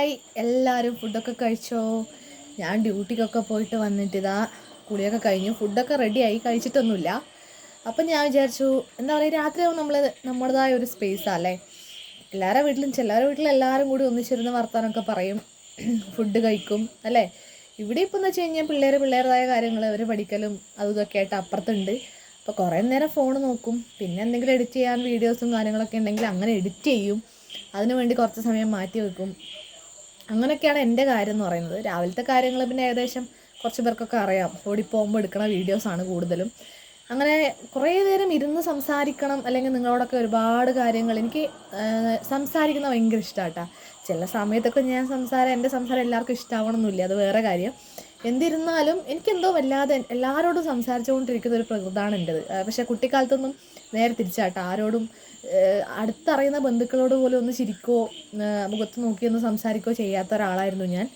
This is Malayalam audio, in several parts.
ഹായ്, എല്ലാവരും ഫുഡൊക്കെ കഴിച്ചോ? ഞാൻ ഡ്യൂട്ടിക്കൊക്കെ പോയിട്ട് വന്നിട്ട് ഇതാ കുളിയൊക്കെ കഴിഞ്ഞു, ഫുഡൊക്കെ റെഡിയായി, കഴിച്ചിട്ടൊന്നുമില്ല. അപ്പം ഞാൻ വിചാരിച്ചു, എന്താ പറയുക, രാത്രിയാവും നമ്മൾ നമ്മുടേതായ ഒരു സ്പേസാണല്ലേ. ചിലരുടെ വീട്ടിലും എല്ലാവരും കൂടി ഒന്നിച്ചിരുന്ന് വർത്താനമൊക്കെ പറയും, ഫുഡ് കഴിക്കും അല്ലേ. ഇവിടെ ഇപ്പം എന്ന് വെച്ച് കഴിഞ്ഞാൽ പിള്ളേരുടേതായ കാര്യങ്ങൾ അവർ പഠിക്കലും അതും ഇതൊക്കെ ആയിട്ട് അപ്പുറത്തുണ്ട്. അപ്പോൾ കുറേ നേരം ഫോൺ നോക്കും, പിന്നെ എന്തെങ്കിലും എഡിറ്റ് ചെയ്യാൻ വീഡിയോസും കാര്യങ്ങളൊക്കെ ഉണ്ടെങ്കിൽ അങ്ങനെ എഡിറ്റ് ചെയ്യും, അതിനു വേണ്ടി കുറച്ച് സമയം മാറ്റി വെക്കും. അങ്ങനെയൊക്കെയാണ് എൻ്റെ കാര്യം എന്ന് പറയുന്നത്. രാവിലത്തെ കാര്യങ്ങൾ പിന്നെ ഏകദേശം കുറച്ച് പേർക്കൊക്കെ അറിയാം, ഓടിപ്പോകുമ്പോൾ എടുക്കുന്ന വീഡിയോസാണ് കൂടുതലും. അങ്ങനെ കുറേ നേരം ഇരുന്ന് സംസാരിക്കണം, അല്ലെങ്കിൽ നിങ്ങളോടൊക്കെ ഒരുപാട് കാര്യങ്ങൾ എനിക്ക് സംസാരിക്കുന്ന ഭയങ്കര ഇഷ്ടമാട്ടോ. ചില സമയത്തൊക്കെ എൻ്റെ സംസാരം എല്ലാവർക്കും ഇഷ്ടമാവണമെന്നില്ല, അത് വേറെ കാര്യം. എന്തിരുന്നാലും എനിക്കെന്തോ വല്ലാതെ എല്ലാവരോടും സംസാരിച്ചുകൊണ്ടിരിക്കുന്ന ഒരു പ്രകൃതമാണ് എൻ്റെത്. പക്ഷേ കുട്ടിക്കാലത്തൊന്നും നേരെ തിരിച്ചാട്ടോ, ആരോടും അടുത്തറിയുന്ന ബന്ധുക്കളോട് പോലും ഒന്ന് ചിരിക്കോ മുഖത്ത് നോക്കിയൊന്ന് സംസാരിക്കോ ചെയ്യാത്ത ഒരാളായിരുന്നു ഞാൻ.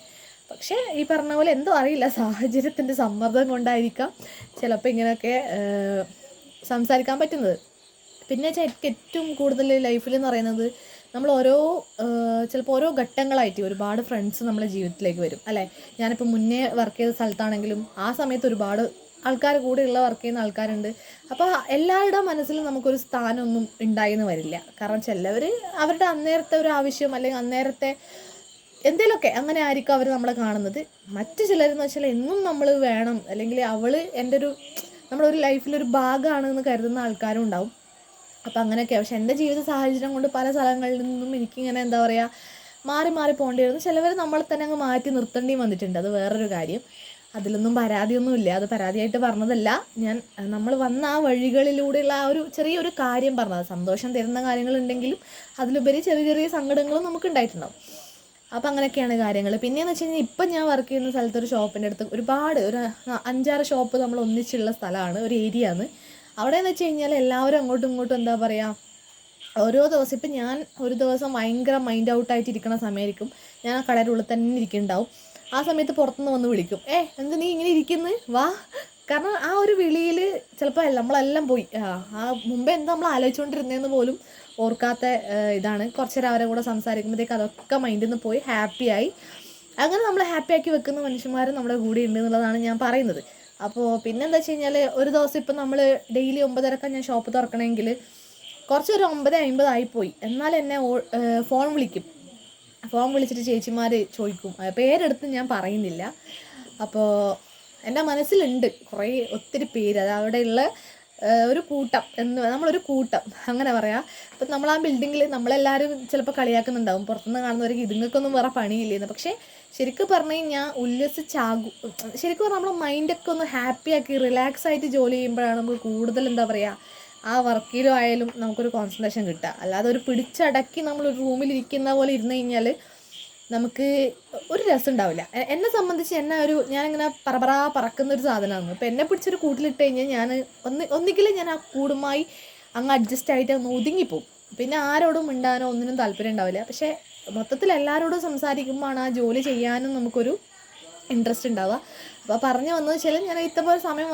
പക്ഷേ ഈ പറഞ്ഞ പോലെ എന്തോ അറിയില്ല, സാഹചര്യത്തിൻ്റെ സമ്മർദ്ദം കൊണ്ടായിരിക്കാം ചിലപ്പോൾ ഇങ്ങനെയൊക്കെ സംസാരിക്കാൻ പറ്റുന്നത്. പിന്നെ വെച്ചാൽ എനിക്ക് ഏറ്റവും കൂടുതൽ ലൈഫിൽ എന്ന് പറയുന്നത്, നമ്മൾ ചിലപ്പോൾ ഓരോ ഘട്ടങ്ങളായിട്ട് ഒരുപാട് ഫ്രണ്ട്സ് നമ്മുടെ ജീവിതത്തിലേക്ക് വരും അല്ലേ. ഞാനിപ്പോൾ മുന്നേ വർക്ക് ചെയ്ത സ്ഥലത്താണെങ്കിലും ആ സമയത്ത് ഒരുപാട് ആൾക്കാർ കൂടെയുള്ള വർക്ക് ചെയ്യുന്ന ആൾക്കാരുണ്ട്. അപ്പോൾ എല്ലാവരുടെ മനസ്സിലും നമുക്കൊരു സ്ഥാനമൊന്നും ഉണ്ടായിന്ന് വരില്ല. കാരണം ചിലവർ അവരുടെ അന്നേരത്തെ ഒരു ആവശ്യം അല്ലെങ്കിൽ അന്നേരത്തെ എന്തെങ്കിലുമൊക്കെ അങ്ങനെ ആയിരിക്കും അവർ നമ്മളെ കാണുന്നത്. മറ്റു ചിലരെന്ന് വെച്ചാൽ എന്നും നമ്മൾ വേണം, അല്ലെങ്കിൽ നമ്മുടെ ഒരു ലൈഫിലൊരു ഭാഗമാണെന്ന് കരുതുന്ന ആൾക്കാരും ഉണ്ടാവും. അപ്പോൾ അങ്ങനെയൊക്കെയാണ്. പക്ഷെ എൻ്റെ ജീവിത സാഹചര്യം കൊണ്ട് പല സ്ഥലങ്ങളിൽ നിന്നും എനിക്കിങ്ങനെ എന്താ പറയുക മാറി മാറി പോകേണ്ടി വരുന്നു. ചിലവർ നമ്മളെ തന്നെ അങ്ങ് മാറ്റി നിർത്തേണ്ടിയും വന്നിട്ടുണ്ട്, അത് വേറൊരു കാര്യം. അതിലൊന്നും പരാതിയൊന്നുമില്ല, അത് പരാതിയായിട്ട് പറഞ്ഞതല്ല. നമ്മൾ വന്ന ആ വഴികളിലൂടെയുള്ള ആ ഒരു ചെറിയൊരു കാര്യം പറഞ്ഞത്. സന്തോഷം തരുന്ന കാര്യങ്ങളുണ്ടെങ്കിലും അതിലുപരി ചെറിയ ചെറിയ സങ്കടങ്ങളും നമുക്ക് ഉണ്ടായിട്ടുണ്ടാവും. അപ്പോൾ അങ്ങനെയൊക്കെയാണ് കാര്യങ്ങൾ. പിന്നെയെന്ന് വെച്ച് കഴിഞ്ഞാൽ ഇപ്പം ഞാൻ വർക്ക് ചെയ്യുന്ന സ്ഥലത്തൊരു ഷോപ്പിൻ്റെ അടുത്ത് ഒരു 5-6 ഷോപ്പ് നമ്മൾ ഒന്നിച്ചുള്ള സ്ഥലമാണ്, ഒരു ഏരിയ ആണ്. അവിടെയെന്ന് വെച്ച് കഴിഞ്ഞാൽ എല്ലാവരും അങ്ങോട്ടും ഇങ്ങോട്ടും എന്താ പറയുക, ഓരോ ദിവസം ഇപ്പം ഞാൻ ഒരു ദിവസം ഭയങ്കര മൈൻഡ് ഔട്ടായിട്ട് ഇരിക്കുന്ന സമയമായിരിക്കും, ഞാൻ ആ കടയുടെ ഉള്ളിൽ തന്നെ ഇരിക്കുന്നുണ്ടാവും. ആ സമയത്ത് പുറത്തുനിന്ന് വന്ന് വിളിക്കും, എന്ത് നീ ഇങ്ങനെ ഇരിക്കുന്നു, വാ. കാരണം ആ ഒരു വിളിയിൽ ചിലപ്പോൾ നമ്മളെല്ലാം പോയി മുമ്പേ എന്താ നമ്മൾ ആലോചിച്ചുകൊണ്ടിരുന്നതെന്ന് പോലും ഓർക്കാത്ത ഇതാണ്. കുറച്ച് നേരം അവരെ കൂടെ സംസാരിക്കുമ്പോഴത്തേക്ക് അതൊക്കെ മൈൻഡിൽ നിന്ന് പോയി ഹാപ്പിയായി. അങ്ങനെ നമ്മൾ ഹാപ്പിയാക്കി വെക്കുന്ന മനുഷ്യന്മാരും നമ്മുടെ കൂടെ ഉണ്ട് എന്നുള്ളതാണ് ഞാൻ പറയുന്നത്. അപ്പോൾ പിന്നെന്താ വെച്ച് കഴിഞ്ഞാൽ, ഒരു ദിവസം ഇപ്പം നമ്മൾ ഡെയിലി 9:30 ഞാൻ ഷോപ്പ് തുറക്കണമെങ്കിൽ കുറച്ചൊരു 9:50 ആയിപ്പോയി, എന്നാൽ എന്നെ ഫോൺ വിളിച്ചിട്ട് ചേച്ചിമാർ ചോദിക്കും, പേരെടുത്ത് ഞാൻ പറയുന്നില്ല. അപ്പോൾ എൻ്റെ മനസ്സിലുണ്ട് ഒത്തിരി പേര്, അത് അവിടെയുള്ള ഒരു കൂട്ടം നമ്മളൊരു കൂട്ടം അങ്ങനെ പറയാം. അപ്പം നമ്മൾ ആ ബിൽഡിങ്ങിൽ നമ്മളെല്ലാവരും ചിലപ്പോൾ കളിയാക്കുന്നുണ്ടാവും, പുറത്തുനിന്ന് കാണുന്നവർക്ക് ഇതുങ്ങൾക്കൊന്നും വേറെ പണിയില്ലെന്ന്. പക്ഷേ ശരിക്കും പറഞ്ഞു കഴിഞ്ഞാൽ ഉല്ലസിച്ചാകും. ശരിക്കും പറഞ്ഞാൽ നമ്മുടെ മൈൻഡൊക്കെ ഒന്ന് ഹാപ്പിയാക്കി റിലാക്സ് ആയിട്ട് ജോലി ചെയ്യുമ്പോഴാണ് നമുക്ക് കൂടുതൽ എന്താ പറയുക ആ വർക്കിലും ആയാലും നമുക്കൊരു കോൺസെൻട്രേഷൻ കിട്ടുക. അല്ലാതെ ഒരു പിടിച്ചടക്കി നമ്മളൊരു റൂമിലിരിക്കുന്ന പോലെ ഇരുന്ന് കഴിഞ്ഞാൽ നമുക്ക് ഒരു രസം ഉണ്ടാവില്ല. എന്നെ സംബന്ധിച്ച് ഞാനിങ്ങനെ പറക്കുന്നൊരു സാധനമാണ്. ഇപ്പം എന്നെ പിടിച്ചൊരു കൂട്ടിലിട്ട് കഴിഞ്ഞാൽ ഞാൻ ഒന്നിക്കലും ഞാൻ ആ കൂടുമായി അങ്ങ് അഡ്ജസ്റ്റ് ആയിട്ട് ഒന്ന് ഒതുങ്ങിപ്പോവും. പിന്നെ ആരോടും മിണ്ടാനോ ഒന്നിനും താല്പര്യം ഉണ്ടാവില്ല. പക്ഷേ മൊത്തത്തിൽ എല്ലാവരോടും സംസാരിക്കുമ്പോഴാണ് ആ ജോലി ചെയ്യാനും നമുക്കൊരു ഇൻട്രസ്റ്റ് ഉണ്ടാവുക. അപ്പോൾ പറഞ്ഞു വന്നത് വെച്ചാൽ, ഞാൻ ഇത്തപോലെ സമയം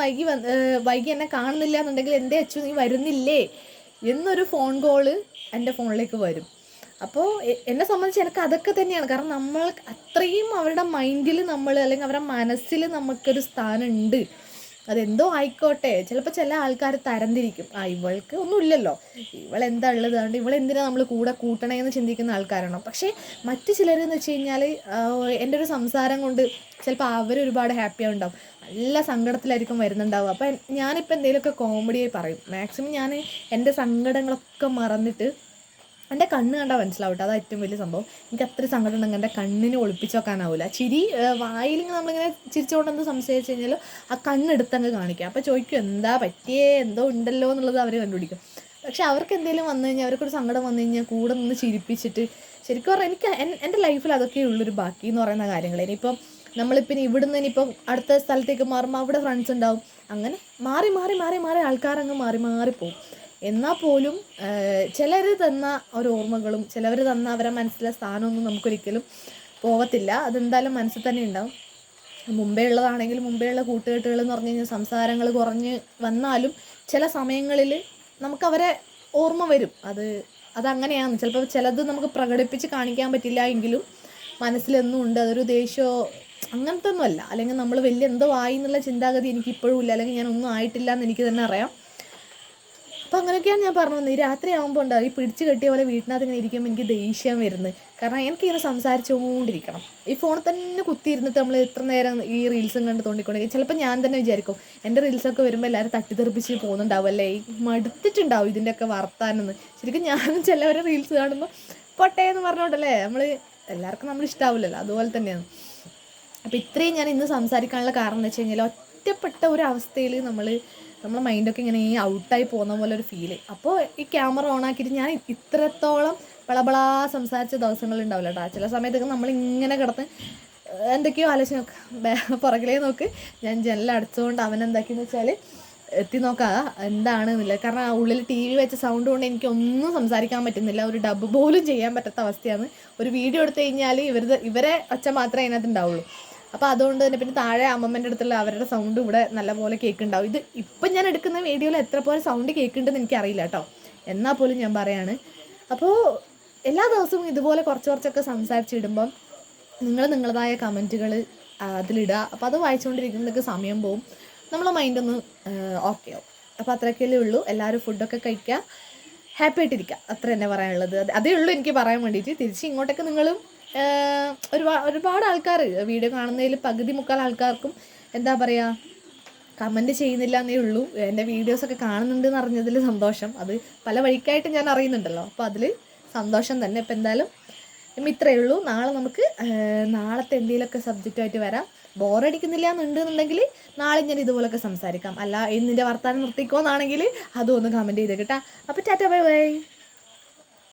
വൈകി എന്നെ കാണുന്നില്ല എന്നുണ്ടെങ്കിൽ എൻ്റെ അച്ചു നീ വരുന്നില്ലേ എന്നൊരു ഫോൺ കോള് എൻ്റെ ഫോണിലേക്ക് വരും. അപ്പോൾ എന്നെ സംബന്ധിച്ച് എനിക്ക് അതൊക്കെ തന്നെയാണ്. കാരണം നമ്മൾ അത്രയും അവരുടെ മൈൻഡിൽ അല്ലെങ്കിൽ അവരുടെ മനസ്സിൽ നമുക്കൊരു സ്ഥാനമുണ്ട്. അതെന്തോ ആയിക്കോട്ടെ. ചിലപ്പോൾ ചില ആൾക്കാർ തരംതിരിക്കും, ഇവൾക്ക് ഒന്നുമില്ലല്ലോ, ഇവളെന്താ ഉള്ളത്, അതുകൊണ്ട് ഇവളെന്തിനാണ് നമ്മൾ കൂടെ കൂട്ടണേന്ന് ചിന്തിക്കുന്ന ആൾക്കാരാണ്. പക്ഷേ മറ്റു ചിലരെന്ന് വെച്ച് കഴിഞ്ഞാൽ എൻ്റെ ഒരു സംസാരം കൊണ്ട് ചിലപ്പോൾ അവരൊരുപാട് ഹാപ്പി ആവുണ്ടാവും, നല്ല സങ്കടത്തിലായിരിക്കും വരുന്നുണ്ടാവും. അപ്പം ഞാനിപ്പോൾ എന്തെങ്കിലുമൊക്കെ കോമഡിയായി പറയും. മാക്സിമം ഞാൻ എൻ്റെ സങ്കടങ്ങളൊക്കെ മറന്നിട്ട് എൻ്റെ കണ്ണ് കണ്ടാൽ മനസ്സിലാവട്ടെ, അതാണ് ഏറ്റവും വലിയ സംഭവം. എനിക്ക് അത്ര സങ്കടം ഉണ്ടെങ്കിൽ എൻ്റെ കണ്ണിന് ഒളിപ്പിച്ച് വെക്കാനാവില്ല. വായിലിങ്ങനെ നമ്മളിങ്ങനെ ചിരിച്ചുകൊണ്ടെന്ന് സംശയിച്ച് കഴിഞ്ഞാൽ ആ കണ്ണെടുത്തങ്ങ് കാണിക്കാം. അപ്പോൾ ചോദിക്കും എന്താ പറ്റിയേ, എന്തോ ഉണ്ടല്ലോ എന്നുള്ളത് അവർ കണ്ടുപിടിക്കും. പക്ഷെ അവർക്ക് എന്തെങ്കിലും വന്നു കഴിഞ്ഞാൽ, അവർക്കൊരു സങ്കടം വന്നു കഴിഞ്ഞാൽ കൂടെ നിന്ന് ചിരിപ്പിച്ചിട്ട്, ശരിക്കും പറഞ്ഞാൽ എനിക്ക് എൻ്റെ ലൈഫിൽ അതൊക്കെ ഉള്ളൊരു ബാക്കി എന്ന് പറയുന്ന കാര്യങ്ങൾ. ഇനിയിപ്പം നമ്മളിപ്പം ഇവിടുന്ന് ഇനിയിപ്പം അടുത്ത സ്ഥലത്തേക്ക് മാറുമ്പോൾ അവിടെ ഫ്രണ്ട്സ് ഉണ്ടാവും. അങ്ങനെ മാറി മാറി മാറി മാറി ആൾക്കാരങ്ങ് മാറി മാറിപ്പോവും. എന്നാൽ പോലും ചിലർ തന്ന ഒരു ഓർമ്മകളും ചിലവർ തന്ന അവരെ മനസ്സിലെ സ്ഥാനമൊന്നും നമുക്കൊരിക്കലും പോകത്തില്ല. അതെന്തായാലും മനസ്സിൽ തന്നെ ഉണ്ടാവും. മുമ്പേ ഉള്ള കൂട്ടുകെട്ടുകൾ എന്ന് പറഞ്ഞു കഴിഞ്ഞാൽ സംസാരങ്ങൾ കുറഞ്ഞ് വന്നാലും ചില സമയങ്ങളിൽ നമുക്കവരെ ഓർമ്മ വരും. അതങ്ങനെയാണ്. ചിലപ്പോൾ ചിലത് നമുക്ക് പ്രകടിപ്പിച്ച് കാണിക്കാൻ പറ്റില്ല എങ്കിലും മനസ്സിലെന്നും ഉണ്ട്. അതൊരു ദേഷ്യമോ അങ്ങനത്തെ ഒന്നും അല്ല. അല്ലെങ്കിൽ നമ്മൾ വലിയ എന്തോ ആയി എന്നുള്ള ചിന്താഗതി എനിക്കിപ്പോഴും ഇല്ല, അല്ലെങ്കിൽ ഞാനൊന്നും ആയിട്ടില്ല എന്ന് എനിക്ക് തന്നെ അറിയാം. അപ്പോൾ അങ്ങനെയൊക്കെയാണ് ഞാൻ പറഞ്ഞു വന്നത്. ഈ രാത്രി ആകുമ്പോൾ ഉണ്ടാവും ഈ പിടിച്ച് കെട്ടിയ പോലെ വീട്ടിനകത്ത് ഇങ്ങനെ ഇരിക്കുമ്പോൾ എനിക്ക് ദേഷ്യം വരുന്നത്. കാരണം എനിക്കിങ്ങനെ സംസാരിച്ചുകൊണ്ടിരിക്കണം. ഈ ഫോണിൽ തന്നെ കുത്തിയിരുന്നിട്ട് നമ്മൾ എത്ര നേരം ഈ റീൽസും കണ്ട് തോണ്ടിക്കൊണ്ടിരിക്കും. ചിലപ്പോൾ ഞാൻ തന്നെ വിചാരിക്കും എൻ്റെ റീൽസൊക്കെ വരുമ്പോൾ എല്ലാവരും തട്ടിത്തെറിപ്പിച്ച് പോകുന്നുണ്ടാവും അല്ലേ, ഈ മടുത്തിട്ടുണ്ടാവും ഇതിൻ്റെയൊക്കെ വർത്താനെന്ന്. ശരിക്കും ഞാനും ചിലവരെ റീൽസ് കാണുമ്പോൾ പൊട്ടേ എന്ന് പറഞ്ഞോണ്ടല്ലേ എല്ലാവർക്കും നമ്മൾ ഇഷ്ടാവില്ലല്ലോ, അതുപോലെ തന്നെയാണ്. അപ്പോൾ ഇത്രയും ഞാൻ ഇന്ന് സംസാരിക്കാനുള്ള കാരണം എന്ന് വെച്ച് കഴിഞ്ഞാൽ, ഒറ്റപ്പെട്ട ഒരു അവസ്ഥയിൽ നമ്മളെ മൈൻഡൊക്കെ ഇങ്ങനെ ഔട്ടായി പോകുന്ന പോലെ ഒരു ഫീല്. അപ്പോൾ ഈ ക്യാമറ ഓൺ ആക്കിയിട്ട് ഞാൻ ഇത്രത്തോളം ബളബളാ സംസാരിച്ച ദിവസങ്ങളുണ്ടാവില്ല കേട്ടോ. ചില സമയത്തൊക്കെ നമ്മളിങ്ങനെ കിടന്ന് എന്തൊക്കെയോ ആലോചന പുറകിലേ നോക്ക് ഞാൻ ജനലടച്ചുകൊണ്ട് അവനെന്താക്കിയെന്ന് വെച്ചാൽ എത്തി നോക്കാം എന്താണെന്നില്ല. കാരണം ആ ഉള്ളിൽ ടി വി വെച്ച സൗണ്ട് കൊണ്ട് എനിക്കൊന്നും സംസാരിക്കാൻ പറ്റുന്നില്ല, ഒരു ഡബ് പോലും ചെയ്യാൻ പറ്റാത്ത അവസ്ഥയാണ്. ഒരു വീഡിയോ എടുത്തു കഴിഞ്ഞാൽ ഇവരെ ഒച്ച മാത്രമേ അതിനകത്ത് ഉണ്ടാവുള്ളൂ. അപ്പോൾ അതുകൊണ്ട് തന്നെ പിന്നെ താഴെ അമ്മമ്മേൻ്റെ അടുത്തുള്ള അവരുടെ സൗണ്ട് ഇവിടെ നല്ലപോലെ കേൾക്കുന്നുണ്ടാവും. ഇപ്പം ഞാൻ എടുക്കുന്ന വീഡിയോയിൽ എത്ര പോലെ സൗണ്ട് കേൾക്കുന്നുണ്ടെന്ന് എനിക്കറിയില്ല കേട്ടോ, എന്നാൽ പോലും ഞാൻ പറയാണ്. അപ്പോൾ എല്ലാ ദിവസവും ഇതുപോലെ കുറച്ചൊക്കെ സംസാരിച്ചിടുമ്പം നിങ്ങളുടേതായ കമൻറ്റുകൾ അതിലിടുക. അപ്പോൾ അത് വായിച്ചുകൊണ്ടിരിക്കുന്നതൊക്കെ സമയം പോവും, നമ്മളെ മൈൻഡൊന്ന് ഓക്കെ ആവും. അപ്പോൾ അത്രയൊക്കെയല്ലേ ഉള്ളൂ. എല്ലാവരും ഫുഡൊക്കെ കഴിക്കുക, ഹാപ്പി ആയിട്ടിരിക്കുക, അത്ര തന്നെ പറയാനുള്ളത്. അതേ ഉള്ളൂ എനിക്ക് പറയാൻ വേണ്ടിയിട്ട്. തിരിച്ച് ഇങ്ങോട്ടൊക്കെ നിങ്ങളും ഒരുപാട് ആൾക്കാർ വീഡിയോ കാണുന്നതിൽ പകുതി മുക്കാൽ ആൾക്കാർക്കും എന്താ പറയുക കമൻറ്റ് ചെയ്യുന്നില്ല എന്നേ ഉള്ളൂ. എൻ്റെ വീഡിയോസൊക്കെ കാണുന്നുണ്ടെന്ന് അറിഞ്ഞതിൽ സന്തോഷം. അത് പല വഴിക്കായിട്ട് ഞാൻ അറിയുന്നുണ്ടല്ലോ, അപ്പോൾ അതിൽ സന്തോഷം തന്നെ. ഇപ്പം എന്തായാലും ഇത്രയേ ഉള്ളൂ. നാളത്തെ എന്തെങ്കിലുമൊക്കെ സബ്ജക്റ്റുമായിട്ട് വരാം. ബോറടിക്കുന്നില്ല എന്നുണ്ടെന്നുണ്ടെങ്കിൽ നാളെ ഞാൻ ഇതുപോലൊക്കെ സംസാരിക്കാം. അല്ല ഇന്നിൻ്റെ വർത്താനം നിർത്തിക്കോന്നാണെങ്കിൽ അതും ഒന്ന് കമൻറ്റ് ചെയ്ത് കേട്ടോ. അപ്പോൾ ടാറ്റ ബൈ ബൈ.